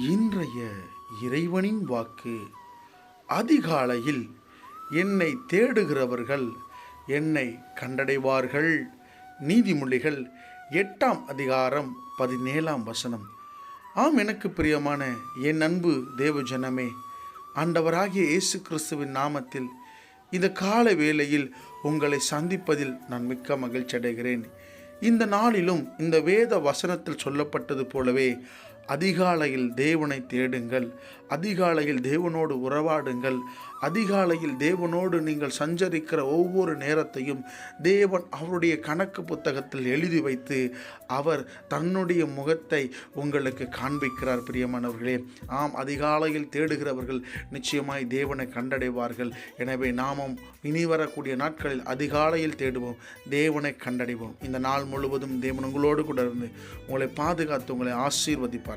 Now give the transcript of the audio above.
இன்றைய இறைவனின் வாக்கு. அதிகாலையில் என்னை தேடுகிறவர்கள் என்னை கண்டடைவார்கள். நீதிமொழிகள் 8ஆம் அதிகாரம் 17ஆம் வசனம். ஆம், எனக்கு பிரியமான என் அன்பு தேவஜனமே, ஆண்டவராகிய இயேசு கிறிஸ்துவின் நாமத்தில் இந்த கால வேளையில் உங்களை சந்திப்பதில் நான் மிக்க மகிழ்ச்சி அடைகிறேன். இந்த நாளிலும் இந்த வேத வசனத்தில் சொல்லப்பட்டது போலவே அதிகாலையில் தேவனை தேடுங்கள், அதிகாலையில் தேவனோடு உறவாடுங்கள், அதிகாலையில் தேவனோடு நீங்கள் சஞ்சரிக்கிற ஒவ்வொரு நேரத்தையும் தேவன் அவருடைய கணக்கு புத்தகத்தில் எழுதி வைத்து அவர் தன்னுடைய முகத்தை உங்களுக்கு காண்பிக்கிறார். பிரியமானவர்களே, ஆம், அதிகாலையில் தேடுகிறவர்கள் நிச்சயமாய் தேவனை கண்டடைவார்கள். எனவே நாமும் இனி வரக்கூடிய நாட்களில் அதிகாலையில் தேடுவோம், தேவனை கண்டடைவோம். இந்த நாள் முழுவதும் தேவன் உங்களோடு கூட இருந்து உங்களை பாதுகாத்து உங்களை ஆசீர்வதிப்பாராக.